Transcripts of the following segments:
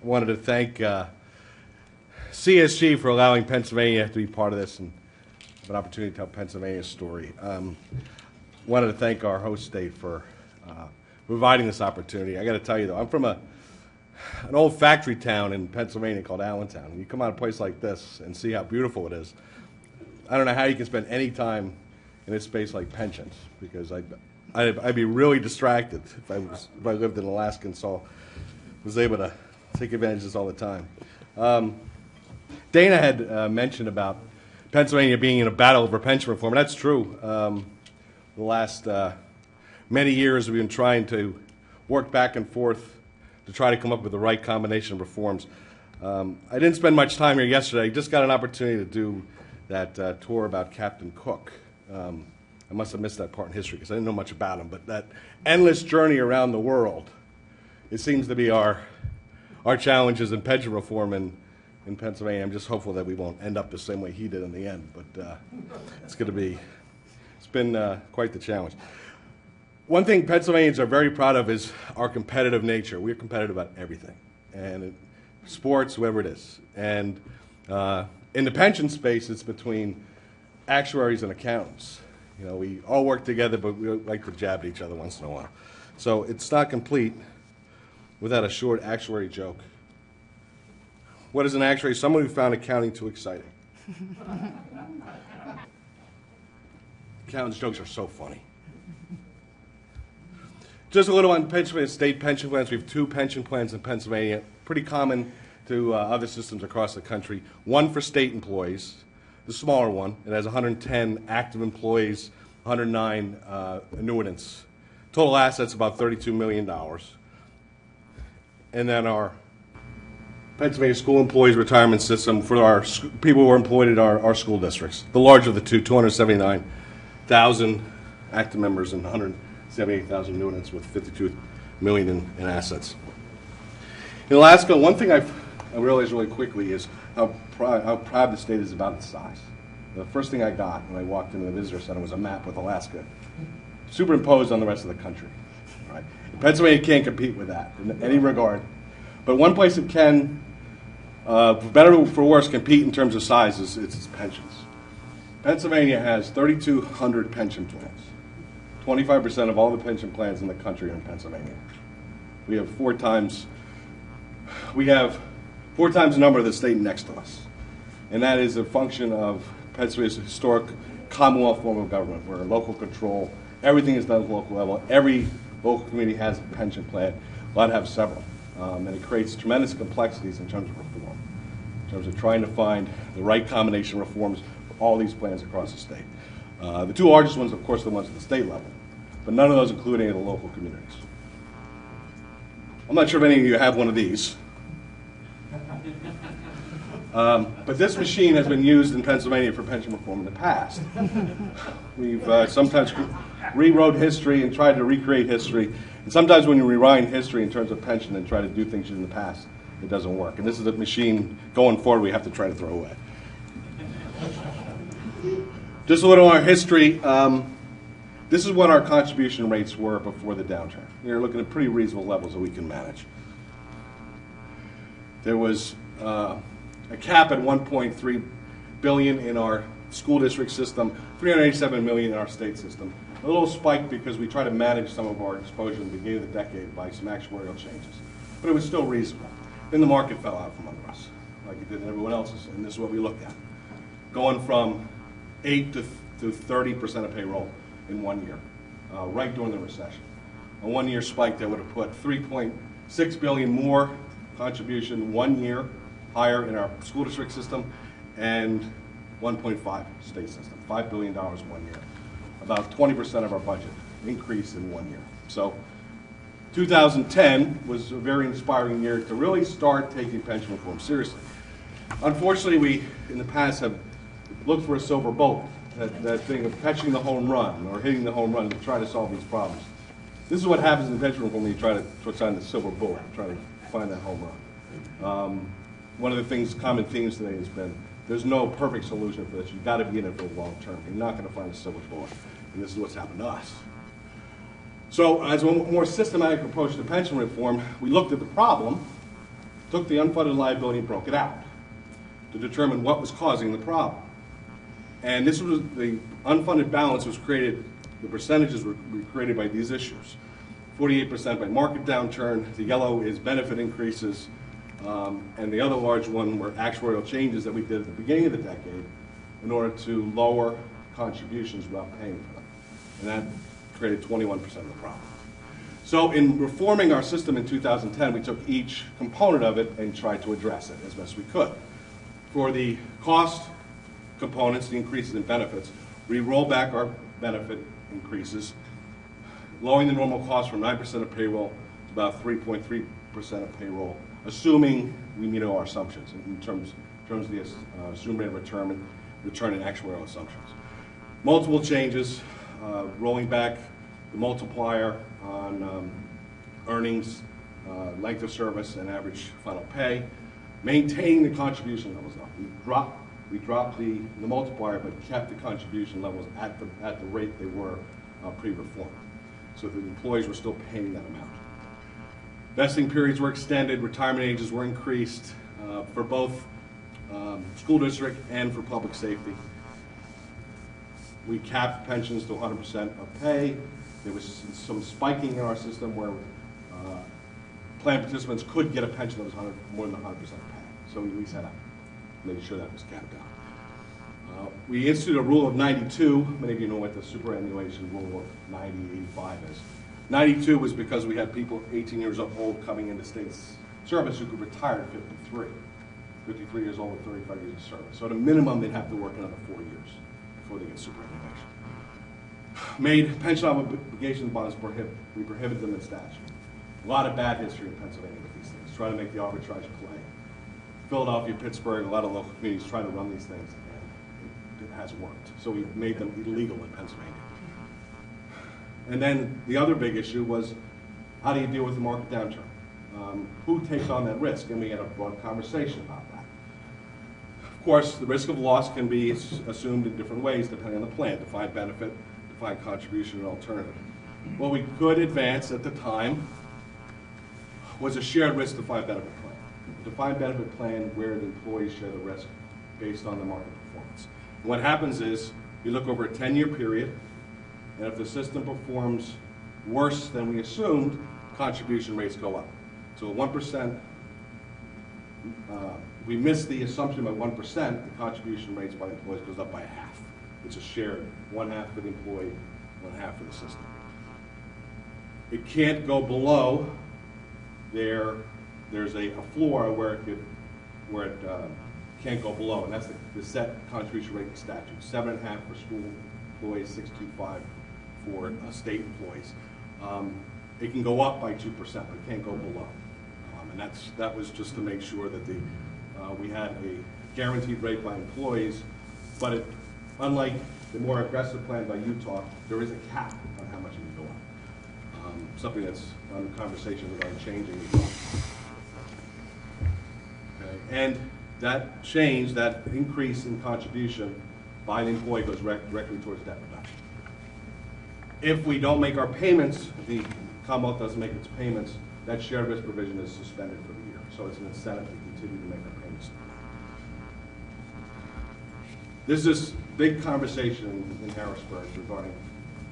I wanted to thank CSG for allowing Pennsylvania to be part of this and have an opportunity to tell Pennsylvania's story. Wanted to thank our host state for providing this opportunity. I got to tell you, though, I'm from an old factory town in Pennsylvania called Allentown. You come out of a place like this and see how beautiful it is. I don't know how you can spend any time in a space like pensions, because I'd be really distracted if I lived in Alaska and was able to take advantage of this all the time. Dana had mentioned about Pennsylvania being in a battle over pension reform, and that's true. The last many years we've been trying to work back and forth to try to come up with the right combination of reforms. I didn't spend much time here yesterday. I just got an opportunity to do that tour about Captain Cook. I must have missed that part in history because I didn't know much about him, but that endless journey around the world, it seems to be our challenges in pension reform in Pennsylvania. I'm just hopeful that we won't end up the same way he did in the end, but it's been quite the challenge. One thing Pennsylvanians are very proud of is our competitive nature. We're competitive about everything, and sports, whatever it is. And in the pension space, it's between actuaries and accountants. You know, we all work together, but we like to jab at each other once in a while. So it's not complete without a short actuary joke. What is an actuary? Someone who found accounting too exciting. Accountants' jokes are so funny. Just a little on Pennsylvania state pension plans. We have 2 pension plans in Pennsylvania, pretty common to other systems across the country. One for state employees, the smaller one. It has 110 active employees, 109 annuitants. Total assets about $32 million. And then our Pennsylvania School Employees Retirement System for our people who are employed at our school districts. The larger of the two, 279,000 active members and 178,000 annuitants with $52 million in assets. In Alaska, one thing I realized really quickly is how proud the state is about its size. The first thing I got when I walked into the visitor center was a map with Alaska superimposed on the rest of the country. Right? Pennsylvania can't compete with that in any regard. But one place it can, for better or for worse, compete in terms of size is its pensions. Pennsylvania has 3,200 pension plans. 25% of all the pension plans in the country are in Pennsylvania. We have four times the number of the state next to us. And that is a function of Pennsylvania's historic Commonwealth form of government, where local control, everything is done at the local level. Every local community has a pension plan. A lot have several. And it creates tremendous complexities in terms of reform, in terms of trying to find the right combination of reforms for all these plans across the state. The 2 largest ones, of course, are the ones at the state level, but none of those include any of the local communities. I'm not sure if any of you have one of these. But this machine has been used in Pennsylvania for pension reform in the past. We've sometimes rewrote history and tried to recreate history. And sometimes when you rewind history in terms of pension and try to do things in the past, it doesn't work. And this is a machine going forward we have to try to throw away. Just a little on our history. This is what our contribution rates were before the downturn. We're looking at pretty reasonable levels that we can manage. There was a cap at $1.3 billion in our school district system, $387 million in our state system. A little spike because we tried to manage some of our exposure in the beginning of the decade by some actuarial changes. But it was still reasonable. Then the market fell out from under us, like it did in everyone else's, and this is what we looked at. Going from 8 to 30% of payroll in 1 year, right during the recession. A 1 year spike that would have put $3.6 billion more contribution 1 year higher in our school district system, and 1.5 state system, $5 billion 1 year. About 20% of our budget increase in 1 year. So 2010 was a very inspiring year to really start taking pension reform seriously. Unfortunately, we in the past have looked for a silver bullet, that thing of catching the home run or hitting the home run to try to solve these problems. This is what happens in pension reform when you try to find the silver bullet, try to find that home run. One of the common themes today has been there's no perfect solution for this. You've got to be in it for the long term. You're not going to find a silver bullet. And this is what's happened to us. So as a more systematic approach to pension reform, we looked at the problem took the unfunded liability and broke it out to determine what was causing the problem. And this was the unfunded balance was created, the percentages were created by these issues. 48% by market downturn, the yellow is benefit increases, and the other large one were actuarial changes that we did at the beginning of the decade in order to lower contributions without paying for them. And that created 21% of the problem. So in reforming our system in 2010, we took each component of it and tried to address it as best we could. For the cost components, the increases in benefits, we roll back our benefit increases, lowering the normal cost from 9% of payroll to about 3.3% of payroll, assuming we meet our assumptions in terms of the assumed rate of return and actuarial assumptions. Multiple changes, rolling back the multiplier on earnings, length of service, and average final pay, maintaining the contribution levels up. We dropped the multiplier, but kept the contribution levels at the rate they were pre-reform. So the employees were still paying that amount. Vesting periods were extended, retirement ages were increased for both school district and for public safety. We capped pensions to 100% of pay. There was some spiking in our system where plan participants could get a pension that was more than 100% of pay. So we set up, making sure that was capped out. We instituted a rule of 92. Many of you know what the superannuation rule of 90, 85 is. 92 was because we had people 18 years old coming into state service who could retire at 53. 53 years old with 35 years of service. So at a minimum, they'd have to work another 4 years before they get superannuation. Made pension obligation bonds we prohibited them in statute. A lot of bad history in Pennsylvania with these things, trying to make the arbitrage play. Philadelphia, Pittsburgh, a lot of local communities try to run these things, and it hasn't worked. So we made them illegal in Pennsylvania. And then the other big issue was, how do you deal with the market downturn? Who takes on that risk? And we had a broad conversation about that. Of course, the risk of loss can be assumed in different ways depending on the plan, defined benefit, defined contribution, and alternative. What we could advance at the time was a shared risk defined benefit plan. A defined benefit plan where the employees share the risk based on the market performance. And what happens is, you look over a 10-year period, and if the system performs worse than we assumed, contribution rates go up. So 1%, we miss the assumption by 1%, the contribution rates by employees goes up by half. It's a shared, 1/2 for the employee, 1/2 for the system. It can't go below there's a floor where it can't go below, and that's the set contribution rate in statute. 7.5 for school employees, 6.25 for state employees. It can go up by 2%, but it can't go below. And that was just to make sure that we had a guaranteed rate by employees, but unlike the more aggressive plan by Utah, there is a cap on how much it can go up. Something that's under conversation regarding changing as well. Okay. And that change, that increase in contribution by the employee goes directly towards debt reduction. If we don't make our payments, if the Commonwealth doesn't make its payments, that shared risk provision is suspended for the year. So it's an incentive to continue to make our payments. There's this big conversation in Harrisburg regarding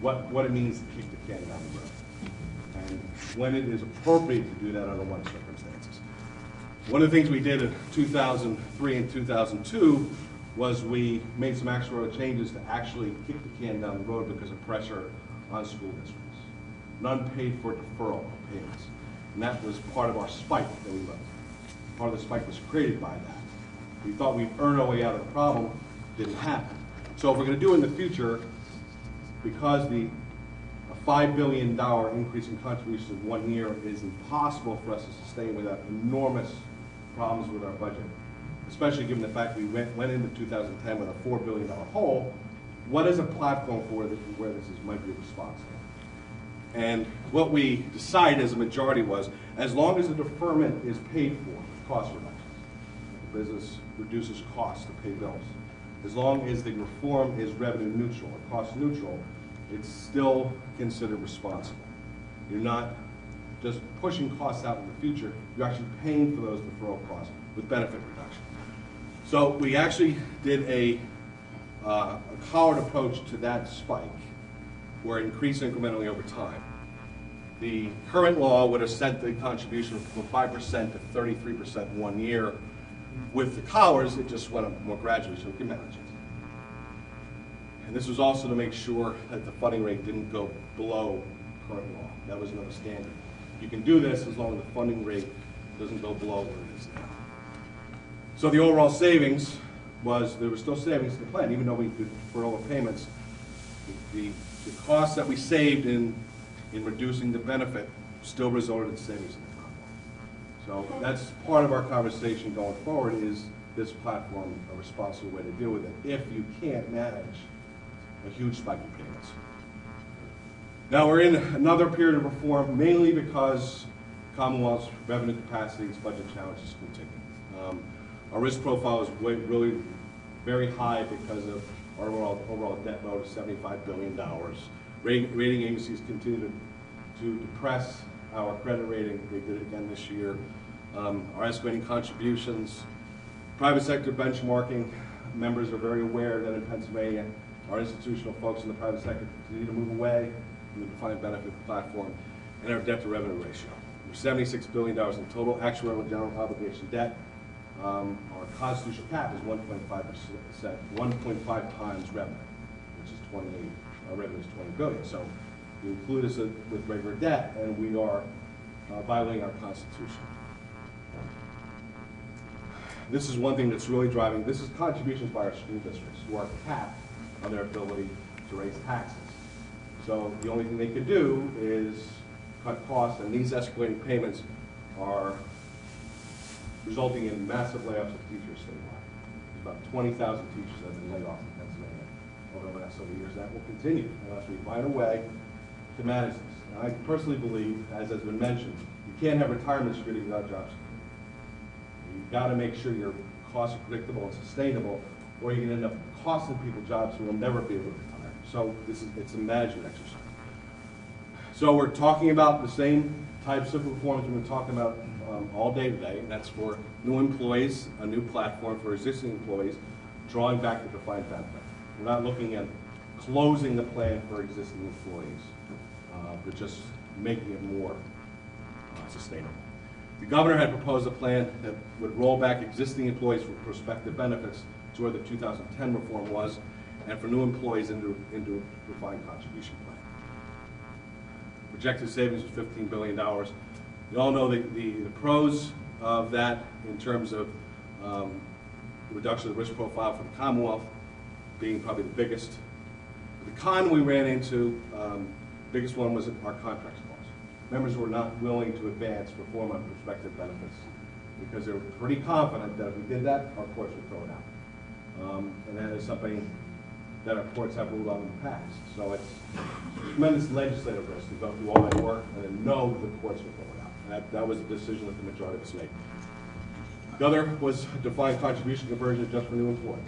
what it means to kick the can down the road, and when it is appropriate to do that under what circumstances. One of the things we did in 2003 and 2002 was we made some actuarial changes to actually kick the can down the road because of pressure on school districts. None paid for deferral of payments. And that was part of our spike that we left. Part of the spike was created by that. We thought we'd earn our way out of the problem. Didn't happen. So if we're going to do it in the future, because a $5 billion increase in contributions in 1 year is impossible for us to sustain without enormous problems with our budget, especially given the fact we went into 2010 with a $4 billion hole, what is a platform for where this might be a response to? And what we decided as a majority was, as long as the deferment is paid for, cost reductions, the business reduces costs to pay bills. As long as the reform is revenue neutral or cost neutral, it's still considered responsible. You're not just pushing costs out in the future. You're actually paying for those deferral costs with benefit reduction. So we actually did a collared approach to that spike, where it increased incrementally over time. The current law would have set the contribution from 5% to 33% 1 year. With the collars, it just went up more gradually, so we can manage it. And this was also to make sure that the funding rate didn't go below current law. That was another standard. You can do this as long as the funding rate doesn't go below where it is now. So the overall savings was, there was still savings in the plan, even though we did deferral of payments. The costs that we saved in reducing the benefit still resulted in savings in the Commonwealth. So that's part of our conversation going forward, is this platform a responsible way to deal with it if you can't manage a huge spike in payments. Now we're in another period of reform, mainly because Commonwealth's revenue capacity's budget challenges continue. Our risk profile is really very high because of our overall debt load of $75 billion. Rating agencies continue to depress our credit rating. They did it again this year. Our estimating contributions, private sector benchmarking, members are very aware that in Pennsylvania, our institutional folks in the private sector continue to move away from the defined benefit platform, and our debt to revenue ratio. We're $76 billion in total actuarial general obligation debt. Our constitutional cap is 1.5%, 1.5 times revenue, which is 28. Our revenue is $20 billion. So you include us with regular debt, and we are violating our Constitution. This is one thing that's really driving. This is contributions by our school districts who are capped on their ability to raise taxes. So the only thing they could do is cut costs, and these escalating payments are resulting in massive layoffs of teachers statewide. There's about 20,000 teachers that have been laid off in Pennsylvania over the last several years. That will continue unless we find a way to manage this. And I personally believe, as has been mentioned, you can't have retirement security without job security. You've got to make sure your costs are predictable and sustainable, or you can end up costing people jobs who will never be able to retire. So it's a management exercise. So we're talking about the same types of reforms we've been talking about all day today, and that's for new employees, a new platform for existing employees, drawing back the defined benefit. We're not looking at closing the plan for existing employees, but just making it more sustainable. The governor had proposed a plan that would roll back existing employees for prospective benefits to where the 2010 reform was, and for new employees into a defined contribution plan. Projected savings was $15 billion. You all know the pros of that in terms of reduction of the risk profile for the Commonwealth being probably the biggest. The con we ran into, biggest one was our contracts costs. Members were not willing to advance reform on prospective benefits because they were pretty confident that if we did that, our courts would throw it out. And that is something that our courts have ruled on in the past. So it's tremendous legislative risk to go through all that work and then know the courts will throw it out. That was a decision that the majority of us made. The other was defined contribution conversion just for new employees.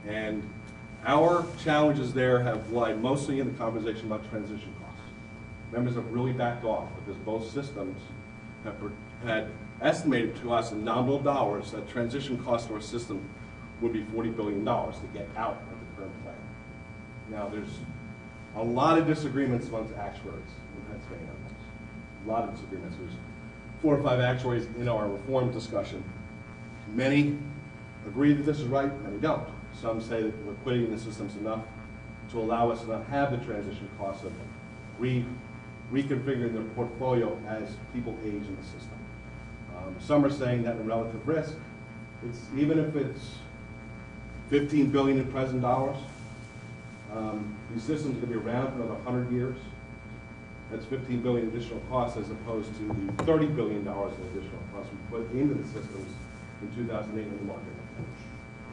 And our challenges there have lied mostly in the conversation about transition costs. Members have really backed off because both systems had estimated to us in nominal dollars that transition costs to our system would be $40 billion to get out of the current plan. Now, there's a lot of disagreements amongst actuaries in Pennsylvania on this. A lot of disagreements. There's 4 or 5 actuaries in our reform discussion. Many agree that this is right, many don't. Some say that the liquidity in the system is enough to allow us to not have the transition costs of reconfiguring their portfolio as people age in the system. Some are saying that in relative risk, even if it's $15 billion in present dollars, these systems are going to be around for another 100 years. That's $15 billion additional costs as opposed to the $30 billion in additional costs we put into the systems in 2008 when the market went down.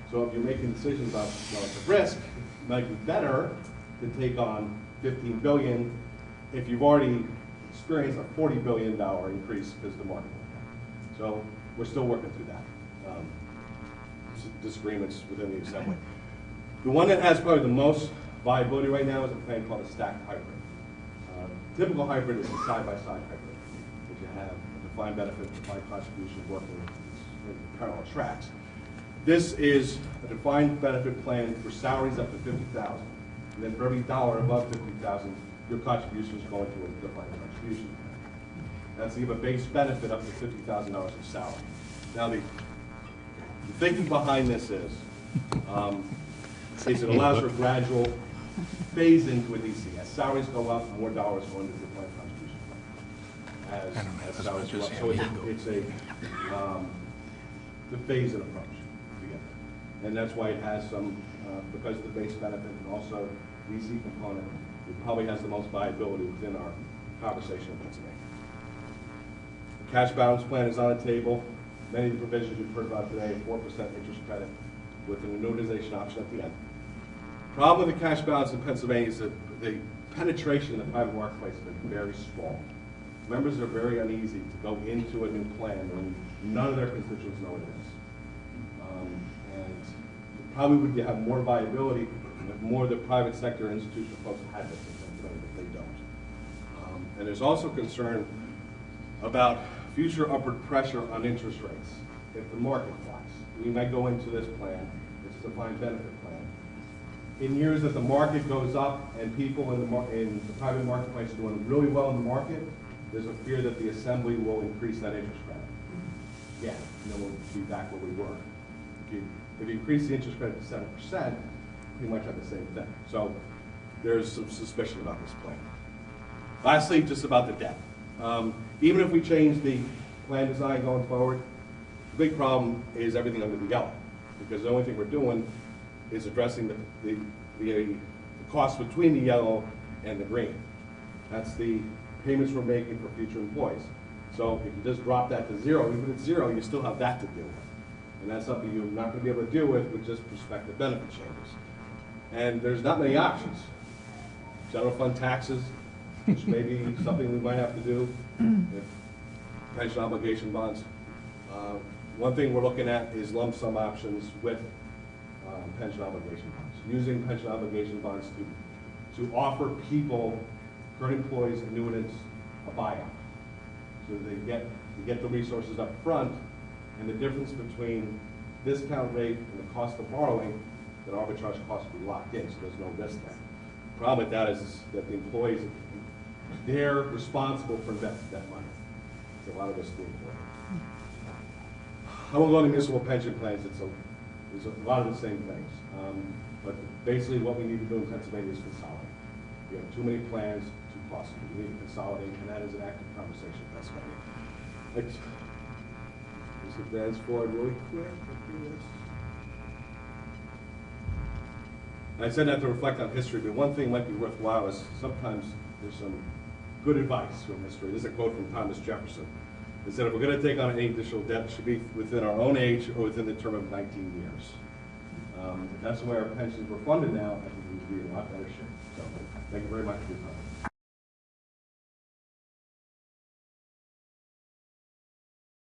So if you're making decisions about relative risk, it might be better to take on $15 billion if you've already experienced a $40 billion increase because the market went down. So we're still working through that. Disagreements within the Assembly. The one that has probably the most viability right now is a plan called a stacked hybrid. Typical hybrid is a side-by-side hybrid, which you have a defined benefit, defined contribution working in parallel tracks. This is a defined benefit plan for salaries up to $50,000. And then for every dollar above $50,000, your contribution is going to a defined contribution plan. That's to give a base benefit up to $50,000 of salary. Now, the thinking behind this is it allows for gradual phase into a DC. As salaries go up, more dollars go into the defined contribution plan. As salaries go up, so it's the phase-in approach to get there. And that's why it has some, because of the base benefit and also DC component, it probably has the most viability within our conversation in Pennsylvania. The cash balance plan is on the table. Many of the provisions you've heard about today, 4% interest credit with an annuitization option at the end. Problem with the cash balance in Pennsylvania is that the penetration in the private marketplace has been very small. Members are very uneasy to go into a new plan when none of their constituents know what it is. And probably would have more viability if more of the private sector institutional folks had this in Pennsylvania, but they don't. And there's also concern about future upward pressure on interest rates if the market flies. We might go into this plan, it's a defined benefit plan. In years that the market goes up and people in the private marketplace are doing really well in the market, there's a fear that the assembly will increase that interest credit. Yeah, and then we'll be back where we were. If you increase the interest credit to 7%, pretty much have the same thing. So there's some suspicion about this plan. Lastly, just about the debt. Even if we change the plan design going forward, the big problem is everything under the yellow, because the only thing we're doing is addressing the cost between the yellow and the green. That's the payments we're making for future employees. So if you just drop that to zero, even if it's zero, you still have that to deal with. And that's something you're not going to be able to deal with just prospective benefit changes. And there's not many options. General fund taxes, which may be something we might have to do, if pension obligation bonds. One thing we're looking at is lump sum options with pension obligation bonds. Using pension obligation bonds to offer people, current employees, annuitants, a buyout. So they get the resources up front, and the difference between discount rate and the cost of borrowing, that arbitrage cost will be locked in, so there's no risk there. The problem with that is that the employees, they're responsible for investing that money. It's a lot of risk to the employee. I won't go into municipal pension plans, it's a lot of the same things. But basically what we need to do in Pennsylvania is consolidate. We have too many plans, too costly. We need to consolidate, and that is an active conversation in Pennsylvania. Let's advance forward really quick. I said that to reflect on history, but one thing might be worthwhile is sometimes there's some good advice from history. This is a quote from Thomas Jefferson. It said, if we're going to take on any additional debt, it should be within our own age or within the term of 19 years. If that's the way our pensions were funded now, I think we would be in a lot better shape. So, thank you very much for your time.